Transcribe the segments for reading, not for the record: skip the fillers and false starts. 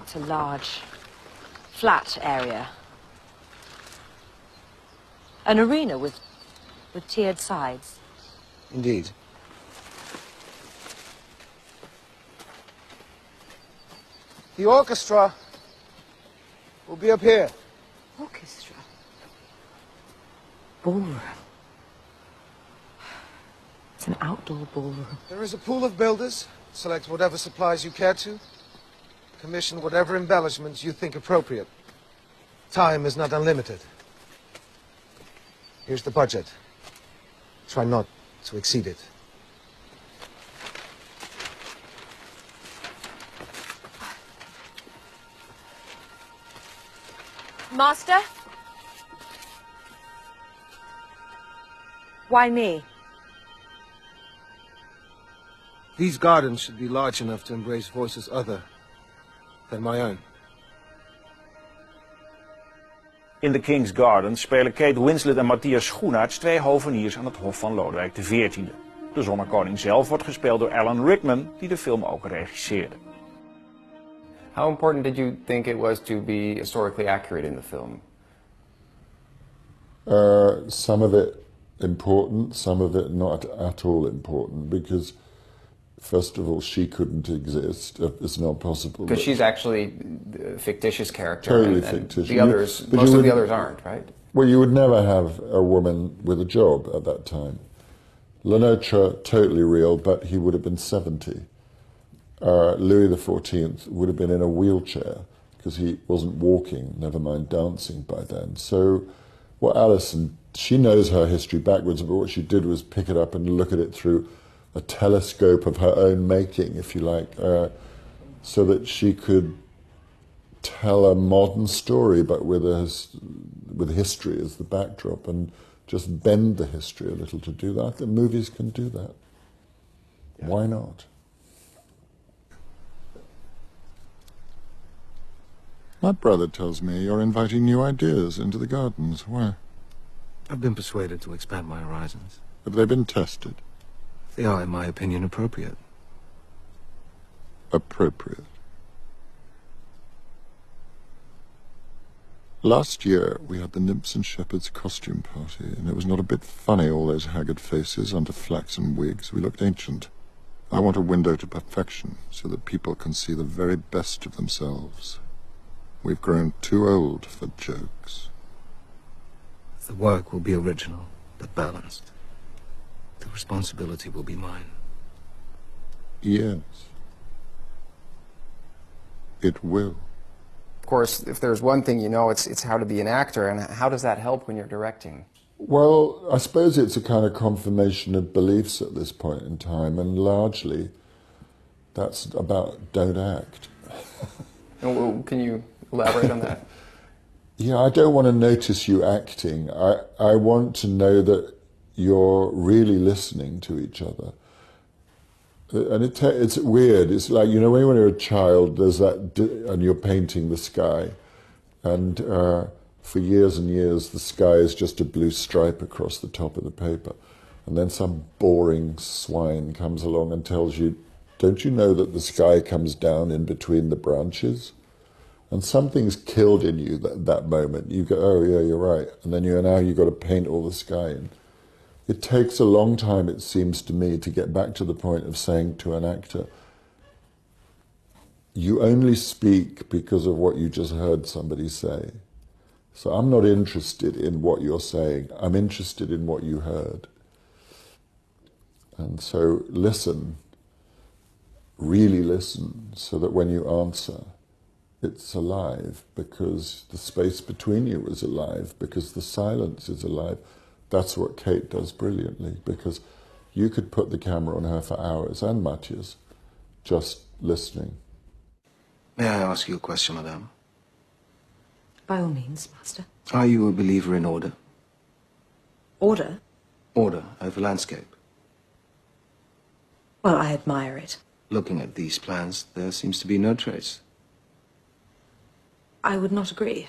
It's a large, flat area. An arena with tiered sides. Indeed. The orchestra will be up here. Orchestra? Ballroom. It's an outdoor ballroom. There is a pool of builders. Select whatever supplies you care to. Commission whatever embellishments you think appropriate. Time is not unlimited. Here's the budget. Try not to exceed it. Master? Why me? These gardens should be large enough to embrace voices other than my own. In The King's Garden spelen Kate Winslet en Matthias Schoenaerts twee hoveniers aan het hof van Lodewijk XIV. De zonnekoning zelf wordt gespeeld door Alan Rickman, die de film ook regisseerde. How important did you think it was to be historically accurate in the film? Some of it important, some of it not at all important, because first of all, she couldn't exist. It's not possible. Because she's actually a fictitious character. Totally and fictitious. The others, most of the others aren't, right? Well, you would never have a woman with a job at that time. Le Nôtre, totally real, but he would have been 70. Louis XIV would have been in a wheelchair because he wasn't walking, never mind dancing by then. So what Alison, she knows her history backwards, but what she did was pick it up and look at it through a telescope of her own making, if you like, so that she could tell a modern story, but with history as the backdrop, and just bend the history a little to do that. The movies can do that. Yeah. Why not? My brother tells me you're inviting new ideas into the gardens. Why? I've been persuaded to expand my horizons. Have they been tested? They are, in my opinion, appropriate. Appropriate. Last year, we had the Nymphs and Shepherds costume party, and it was not a bit funny, all those haggard faces under flaxen wigs. We looked ancient. I want a window to perfection, so that people can see the very best of themselves. We've grown too old for jokes. The work will be original, but balanced. The responsibility will be mine. Yes. It will. Of course, if there's one thing you know, it's how to be an actor, and how does that help when you're directing? Well, I suppose it's a kind of confirmation of beliefs at this point in time, and largely that's about don't act. Can you elaborate on that? Yeah, I don't want to notice you acting. I want to know that you're really listening to each other. And it's weird. It's like, you know, when you're a child, there's that, and you're painting the sky, and for years and years, the sky is just a blue stripe across the top of the paper. And then some boring swine comes along and tells you, don't you know that the sky comes down in between the branches? And something's killed in you that moment. You go, oh yeah, you're right. And then you've got to paint all the sky in. It takes a long time, it seems to me, to get back to the point of saying to an actor, you only speak because of what you just heard somebody say. So I'm not interested in what you're saying. I'm interested in what you heard. And so listen, really listen, so that when you answer, it's alive, because the space between you is alive, because the silence is alive. That's what Kate does brilliantly, because you could put the camera on her for hours, and Matthias, just listening. May I ask you a question, madame? By all means, Master. Are you a believer in order? Order? Order over landscape. Well, I admire it. Looking at these plans, there seems to be no trace. I would not agree.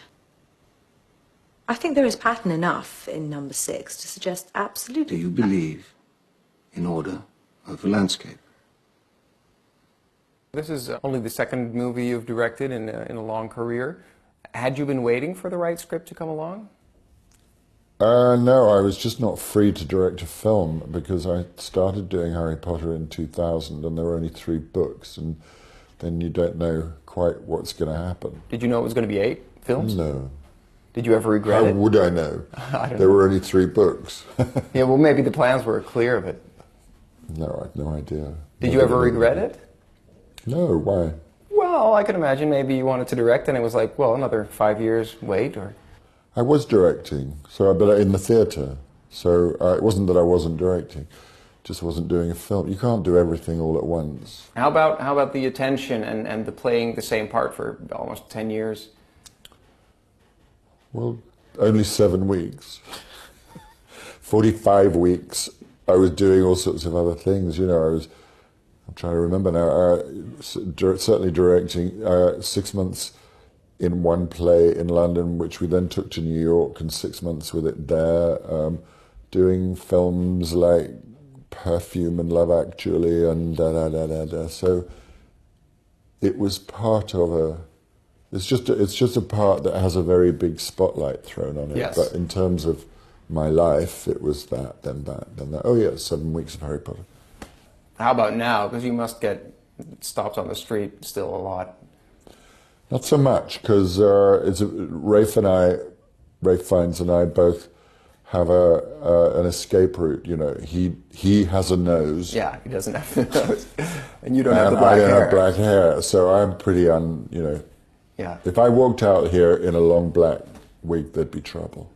I think there is pattern enough in number 6 to suggest absolutely... Do you believe in order over landscape? This is only the second movie you've directed in a long career. Had you been waiting for the right script to come along? No, I was just not free to direct a film because I started doing Harry Potter in 2000 and there were only 3 books, and then you don't know quite what's going to happen. Did you know it was going to be 8 films? No. Did you ever regret How it? would I know? I don't There know. were only 3 books. Yeah, well, maybe the plans were clear of it. No, I had no idea. Did you ever regret it? No, why? Well, I can imagine maybe you wanted to direct and it was like, well, another 5 years wait, or... I was directing, but in the theatre. So it wasn't that I wasn't directing, just wasn't doing a film. You can't do everything all at once. How about the attention and the playing the same part for almost 10 years? Well, only 7 weeks. 45 weeks, I was doing all sorts of other things. You know, I'm trying to remember now, certainly directing 6 months in one play in London, which we then took to New York, and 6 months with it there, doing films like Perfume and Love Actually and da-da-da-da-da. So it was part of it's just a part that has a very big spotlight thrown on it. Yes. But in terms of my life, it was that, then that, then that. Oh yeah, 7 weeks of Harry Potter. How about now? Because you must get stopped on the street still a lot. Not so much, because Rafe Fiennes and I both have an escape route. You know, he has a nose. Yeah, he doesn't have the nose, and you don't have the black I don't hair. have black hair, so I'm pretty Yeah. If I walked out here in a long black wig, there'd be trouble.